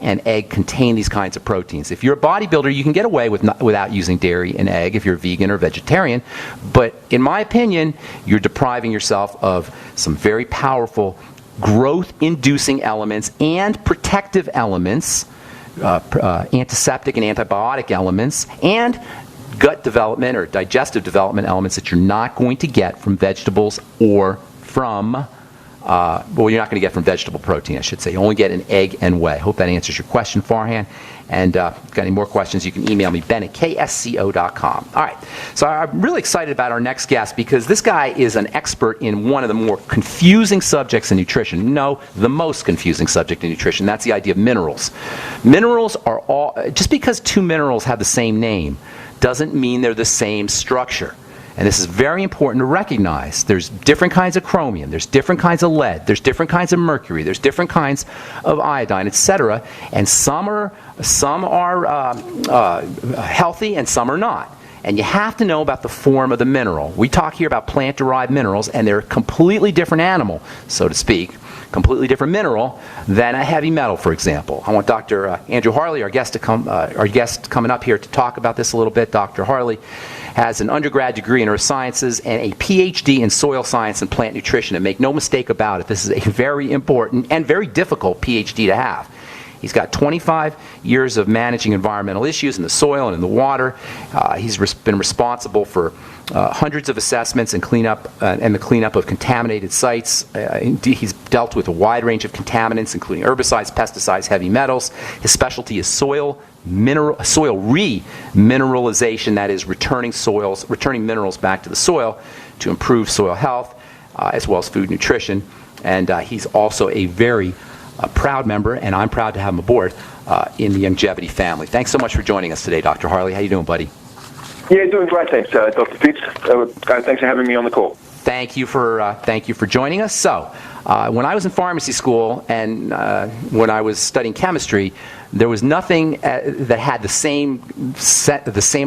and egg contain these kinds of proteins. If you're a bodybuilder, you can get away without using dairy and egg if you're vegan or vegetarian, but in my opinion, you're depriving yourself of some very powerful growth-inducing elements and protective elements, antiseptic and antibiotic elements, and gut development or digestive development elements that you're not going to get from vegetables or from, you're not going to get from vegetable protein, I should say. You only get in egg and whey. Hope that answers your question, Farhan. And if you've got any more questions, you can email me, ben@ksco.com. All right, so I'm really excited about our next guest because this guy is an expert in one of the more confusing subjects in nutrition. No, the most confusing subject in nutrition. That's the idea of minerals. Minerals are all, just because two minerals have the same name doesn't mean they're the same structure. And this is very important to recognize. There's different kinds of chromium, there's different kinds of lead, there's different kinds of mercury, there's different kinds of iodine, etc. And some are healthy and some are not. And you have to know about the form of the mineral. We talk here about plant-derived minerals, and they're a completely different animal, so to speak, completely different mineral than a heavy metal, for example. I want Dr. Andrew Harley, our guest coming up here to talk about this a little bit. Dr. Harley has an undergrad degree in earth sciences and a PhD in soil science and plant nutrition. And make no mistake about it, this is a very important and very difficult PhD to have. He's got 25 years of managing environmental issues in the soil and in the water. He's been responsible for hundreds of assessments and the cleanup of contaminated sites. He's dealt with a wide range of contaminants, including herbicides, pesticides, heavy metals. His specialty is soil remineralization, that is returning minerals back to the soil to improve soil health, as well as food nutrition. And he's also a very proud member, and I'm proud to have him aboard in the Longevity family. Thanks so much for joining us today, Dr. Harley. How you doing, buddy? Yeah, doing great, thanks, Dr. Fuchs. Thanks for having me on the call. Thank you for joining us. So, when I was in pharmacy school and when I was studying chemistry, there was nothing that had the same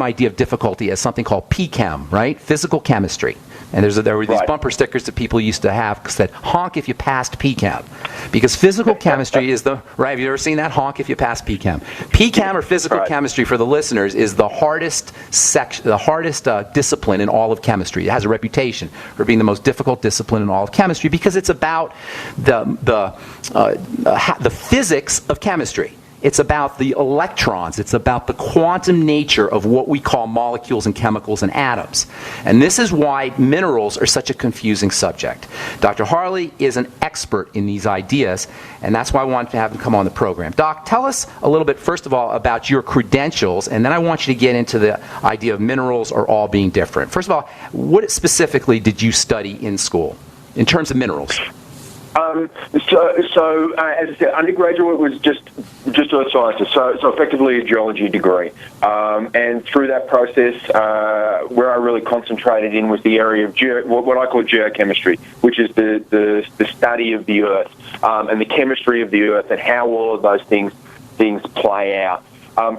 idea of difficulty as something called PChem, right? Physical chemistry. And there were these bumper stickers that people used to have that said, honk if you passed PChem. Because physical chemistry is right, have you ever seen that? Honk if you passed PChem. PChem, or physical chemistry, for the listeners, is the hardest discipline in all of chemistry. It has a reputation for being the most difficult discipline in all of chemistry because it's about the physics of chemistry. It's about the electrons. It's about the quantum nature of what we call molecules and chemicals and atoms. And this is why minerals are such a confusing subject. Dr. Harley is an expert in these ideas, and that's why I wanted to have him come on the program. Doc, tell us a little bit, first of all, about your credentials, and then I want you to get into the idea of minerals are all being different. First of all, what specifically did you study in school in terms of minerals? As I said, undergraduate was just earth sciences, so effectively a geology degree. And through that process, where I really concentrated in was the area of what I call geochemistry, which is the study of the earth and the chemistry of the earth and how all of those things play out.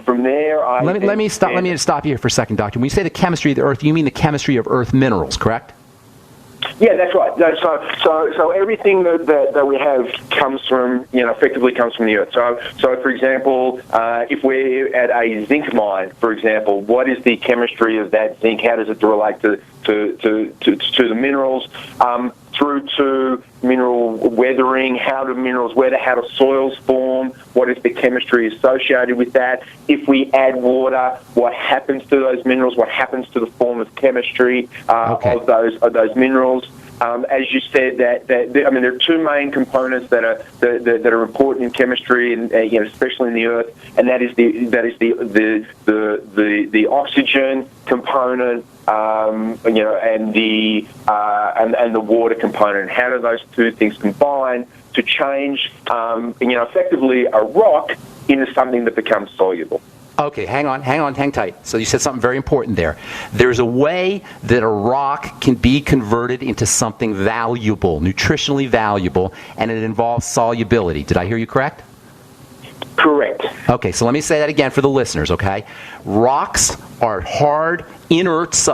From there, let me stop you here for a second, Doctor. When you say the chemistry of the earth, you mean the chemistry of earth minerals, correct? Yeah, that's right. So everything that we have comes from, effectively comes from the earth. So for example, if we're at a zinc mine, for example, what is the chemistry of that zinc? How does it relate to the minerals? Through to mineral weathering, how do soils form, what is the chemistry associated with that? If we add water, what happens to those minerals, what happens to the form of chemistry of those minerals? As you said, there are two main components that are important in chemistry, and especially in the earth, and that is the oxygen component, and the water component. How do those two things combine to change, effectively a rock into something that becomes soluble? Okay, hang tight. So you said something very important there. There's a way that a rock can be converted into something valuable, nutritionally valuable, and it involves solubility. Did I hear you correct? Correct. Okay, so let me say that again for the listeners, okay? Rocks are hard,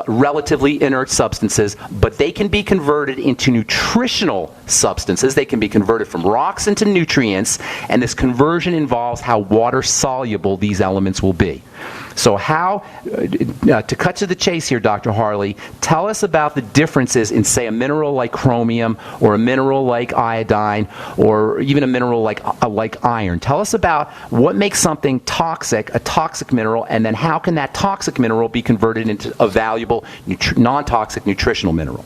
relatively inert substances, but they can be converted into nutritional substances. They can be converted from rocks into nutrients, and this conversion involves how water soluble these elements will be. So to cut to the chase here, Dr. Harley, tell us about the differences in, say, a mineral like chromium or a mineral like iodine or even a mineral like iron. Tell us about what makes something toxic, a toxic mineral, and then how can that toxic mineral be converted into a valuable non-toxic nutritional mineral?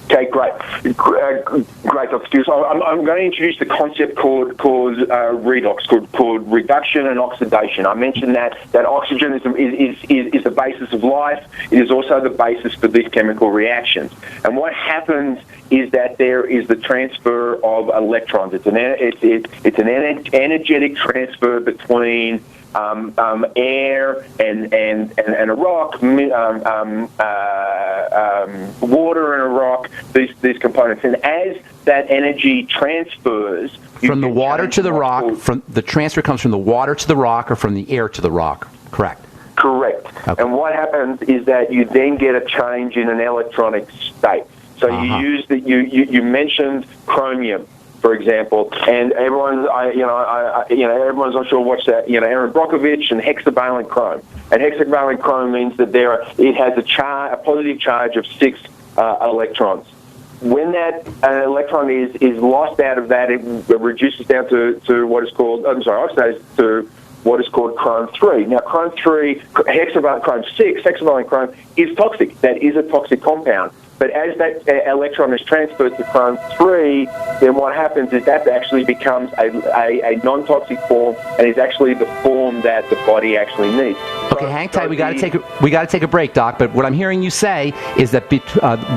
Okay, great, Dr. Stu. So I'm going to introduce the concept called redox, called reduction and oxidation. I mentioned that oxygen is the basis of life. It is also the basis for these chemical reactions. And what happens is that there is the transfer of electrons. It's an energetic transfer between air and a rock, water and a rock, these components. And as that energy transfers from the water to the rock, the transfer comes from the water to the rock or from the air to the rock, correct? Correct. Okay. And what happens is that you then get a change in an electronic state. So you mentioned chromium, for example, and everyone's not sure what's that. Aaron Brockovich and hexavalent chrome. And hexavalent chrome means that it has a positive charge of 6 electrons. When that electron is lost out of that, it reduces down to what is called oxidized to what is called chrome 3. Now, chrome 3, hexavalent chrome 6, hexavalent chrome is toxic. That is a toxic compound. But as that electron is transferred to chrome 3, then what happens is that actually becomes a non-toxic form and is actually the form that the body actually needs. Okay, hang tight. We got to take a break, Doc. But what I'm hearing you say is that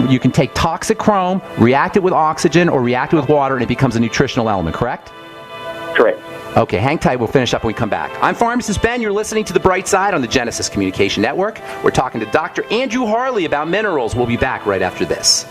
you can take toxic chrome, react it with oxygen, or react it with water, and it becomes a nutritional element. Correct? Correct. Okay, hang tight. We'll finish up when we come back. I'm Pharmacist Ben. You're listening to The Bright Side on the Genesis Communication Network. We're talking to Dr. Andrew Harley about minerals. We'll be back right after this.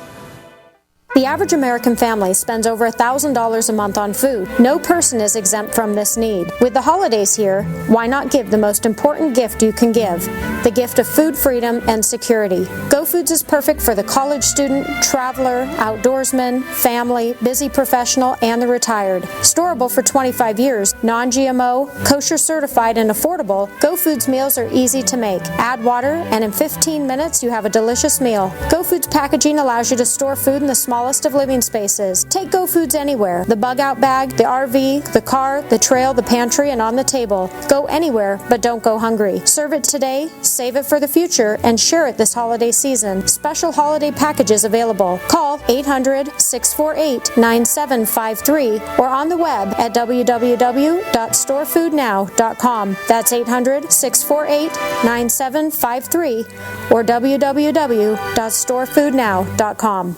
The average American family spends over $1,000 a month on food. No person is exempt from this need. With the holidays here, why not give the most important gift you can give? The gift of food freedom and security. Go Foods is perfect for the college student, traveler, outdoorsman, family, busy professional, and the retired. Storable for 25 years, non-GMO, kosher certified, and affordable, Go Foods meals are easy to make. Add water, and in 15 minutes you have a delicious meal. Go Foods packaging allows you to store food in the smallest of living spaces. Take Go Foods anywhere. The bug out bag, the RV, the car, the trail, the pantry, and on the table. Go anywhere, but don't go hungry. Serve it today, save it for the future, and share it this holiday season. Special holiday packages available. Call 800-648-9753 or on the web at www.storefoodnow.com. That's 800-648-9753 or www.storefoodnow.com.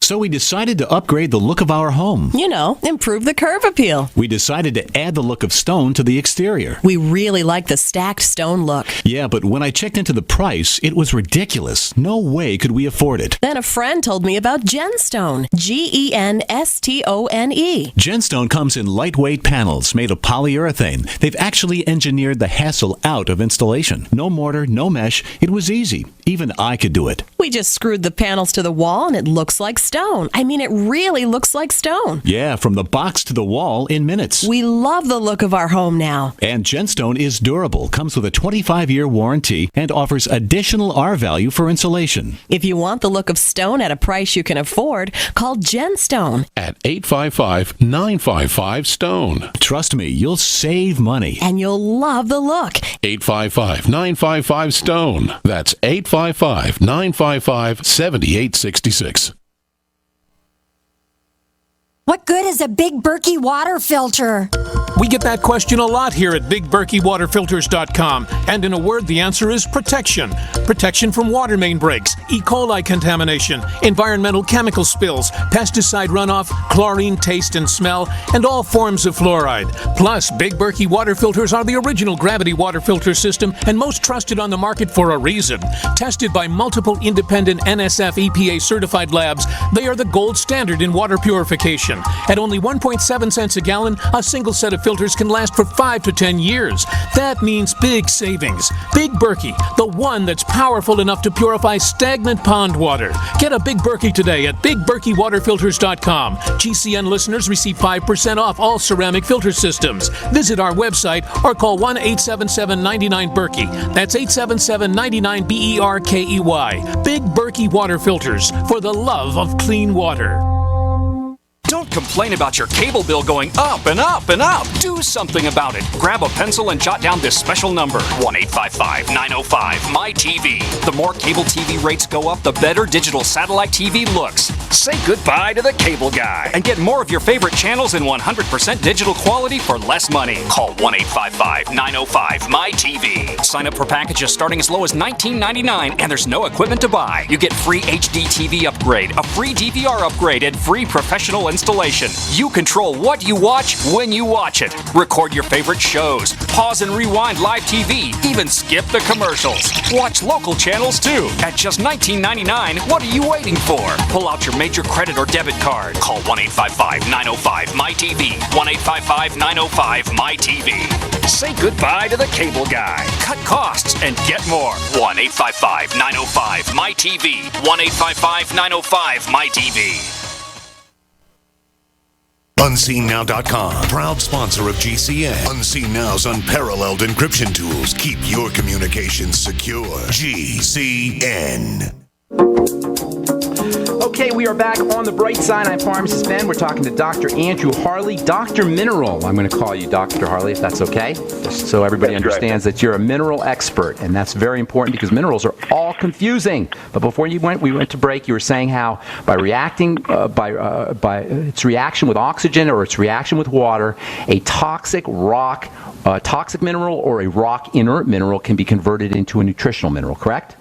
So we decided to upgrade the look of our home. Improve the curb appeal. We decided to add the look of stone to the exterior. We really like the stacked stone look. Yeah, but when I checked into the price, it was ridiculous. No way could we afford it. Then a friend told me about Genstone. Genstone. Genstone comes in lightweight panels made of polyurethane. They've actually engineered the hassle out of installation. No mortar, no mesh. It was easy. Even I could do it. We just screwed the panels to the wall and it looks like stone. I mean, it really looks like stone. Yeah, from the box to the wall in minutes. We love the look of our home now. And Genstone is durable, comes with a 25-year warranty, and offers additional R-value for insulation. If you want the look of stone at a price you can afford, call Genstone at 855-955-STONE. Trust me, you'll save money. And you'll love the look. 855-955-STONE. That's 855-955-7866. What good is a Big Berkey water filter? We get that question a lot here at BigBerkeyWaterFilters.com. And in a word, the answer is protection. Protection from water main breaks, E. coli contamination, environmental chemical spills, pesticide runoff, chlorine taste and smell, and all forms of fluoride. Plus, Big Berkey water filters are the original gravity water filter system and most trusted on the market for a reason. Tested by multiple independent NSF EPA certified labs, they are the gold standard in water purification. filtration. At only 1.7 cents a gallon, a single set of filters can last for 5 to 10 years. That means big savings. Big Berkey, the one that's powerful enough to purify stagnant pond water. Get a Big Berkey today at BigBerkeyWaterFilters.com. GCN listeners receive 5% off all ceramic filter systems. Visit our website or call 1-877-99-BERKEY. That's 877-99-BERKEY. Big Berkey Water Filters, for the love of clean water. Don't complain about your cable bill going up and up and up. Do something about it. Grab a pencil and jot down this special number, 1-855-905-MY-TV. The more cable TV rates go up, the better digital satellite TV looks. Say goodbye to the cable guy and get more of your favorite channels in 100% digital quality for less money. Call 1-855-905-MY-TV. Sign up for packages starting as low as $19.99, and there's no equipment to buy. You get free HD TV upgrade, a free DVR upgrade, and free professional installation. You control what you watch when you watch it. Record your favorite shows, pause and rewind live TV, even skip the commercials. Watch local channels too. At just $19.99, what are you waiting for? Pull out your major credit or debit card. Call 1-855-905-MY-TV. 1-855-905-MY-TV. Say goodbye to the cable guy. Cut costs and get more. 1-855-905-MY-TV. 1-855-905-MY-TV. UnseenNow.com, proud sponsor of GCN. Unseen Now's unparalleled encryption tools keep your communications secure. GCN. Okay, we are back on the bright side. I'm Pharmacist Ben. We're talking to Dr. Andrew Harley, Dr. Mineral. I'm going to call you Dr. Harley, if that's okay, just so everybody understands that you're a mineral expert, and that's very important because minerals are all confusing. But before we went to break, you were saying how by reacting by its reaction with oxygen or its reaction with water, a toxic rock, toxic mineral or a rock inert mineral can be converted into a nutritional mineral. Correct?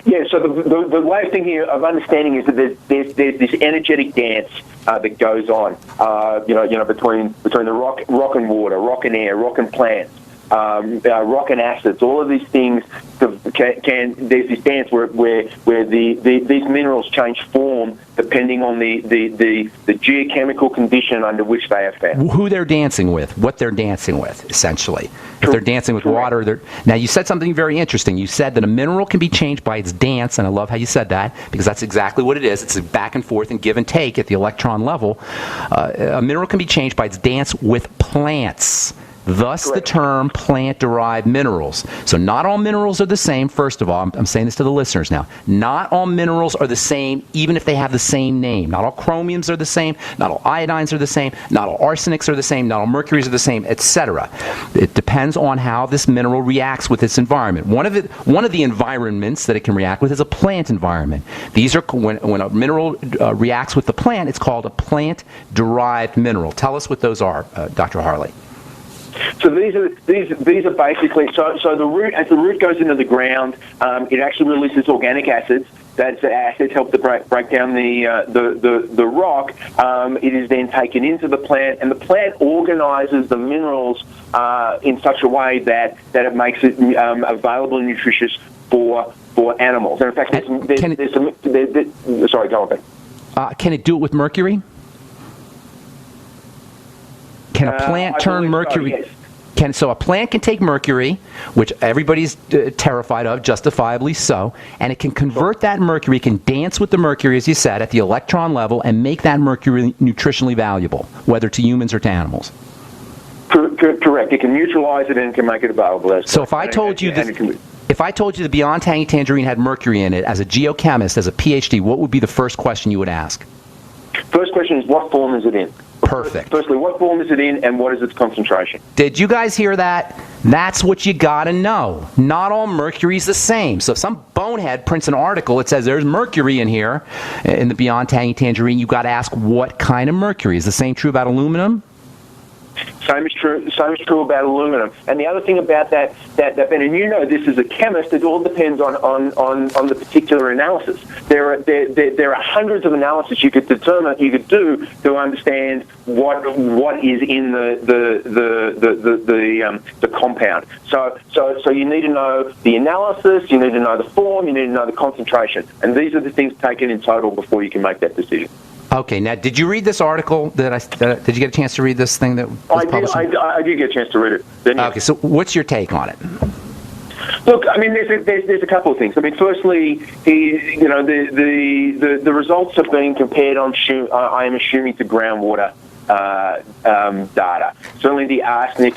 Yeah, so the way of thinking of understanding is that there's this energetic dance that goes on, between the rock and water, rock and air, rock and plants, rock and acids. All of these things there's this dance where these minerals change form depending on the geochemical condition under which they are found. Who they're dancing with, what they're dancing with, essentially. If they're dancing with water, now you said something very interesting. You said that a mineral can be changed by its dance, and I love how you said that because that's exactly what it is. It's a back and forth and give and take at the electron level. A mineral can be changed by its dance with plants. Thus, the term plant-derived minerals. So not all minerals are the same, first of all. I'm saying this to the listeners now. Not all minerals are the same, even if they have the same name. Not all chromiums are the same. Not all iodines are the same. Not all arsenics are the same. Not all mercuries are the same, etc. It depends on how this mineral reacts with its environment. One of the environments that it can react with is a plant environment. These are when a mineral reacts with the plant, it's called a plant-derived mineral. Tell us what those are, Dr. Harley. So these are basically so the root, as the root goes into the ground, it actually releases organic acids. That acids help to break down the rock. It is then taken into the plant, and the plant organizes the minerals in such a way that it makes it available and nutritious for animals. And in fact, sorry, go on, Ben. Can it do it with mercury? Can a plant turn mercury? So, yes. So a plant can take mercury, which everybody's terrified of, justifiably so, and it can convert that mercury, can dance with the mercury, as you said, at the electron level, and make that mercury nutritionally valuable, whether to humans or to animals. Correct. It can neutralize it and can make it available. So if I told you the Beyond Tangy Tangerine had mercury in it, as a geochemist, as a PhD, what would be the first question you would ask? First question is, what form is it in? Perfect. Firstly, what form is it in, and what is its concentration? Did you guys hear that? That's what you gotta know. Not all mercury's the same. So if some bonehead prints an article that says there's mercury in here, in the Beyond Tangy Tangerine, you gotta ask what kind of mercury. Is the same true about aluminum? Same is true about aluminum. And the other thing about that, Ben, and you know this as a chemist, it all depends on the particular analysis. There are hundreds of analyses you could do to understand what is in the compound. So you need to know the analysis, you need to know the form, you need to know the concentration, and these are the things taken in total before you can make that decision. Okay, now did you read this article did you get a chance to read this thing that was published? I did get a chance to read it. Okay, so what's your take on it? Look, I mean, there's a couple of things. I mean, firstly, the results are being compared. I am assuming to groundwater data. Certainly, the arsenic